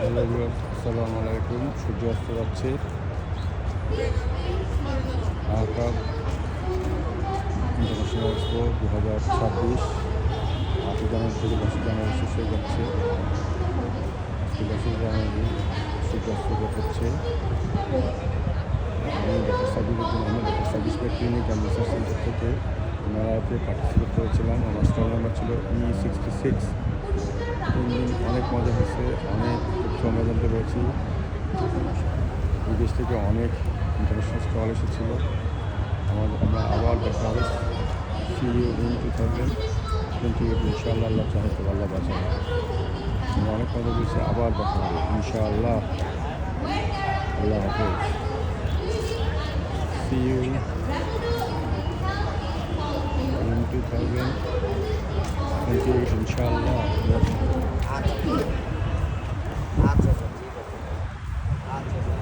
Hello everyone, আসসালামু আলাইকুম। সূর্য অস্ত যাচ্ছে। ঢাকা ইন্টারন্যাশনাল এক্সপো 2026 8 জানুয়ারি থেকে 10 জানুয়ারি শেষ হয়ে যাচ্ছে। আজকে 10 জানুয়ারি সূর্য অস্ত হচ্ছে। আমি doctor Sabiruddin Ahmed, doctor Sabis clinic and research centre থেকে মেলাতে পার্টিসিপেট করেছিলাম। আমার স্টল নাম্বার ছিল E66। 3 দিন অনেক মজা হয়েছে, অনেক তথ্য আমরা জানতে পেরেছি। বিদেশ থেকে অনেক ইন্টারন্যাশনাল স্টল এসেছিল। আমরা আবার দেখা হবে। সি ইউ ইন 2028 ইনশাআল্লাহ। আল্লাহ চাহে তো আল্লাহ বাঁচাবে। আমরা অনেক মজা পেয়েছি, আবার দেখা হবে ইনশাআল্লাহ। আল্লাহ হাফেজ। সি ইউ ইন 2028 ইনশাআল্লাহ। আচ্ছা স্যার, ঠিক আছে। আচ্ছা স্যার।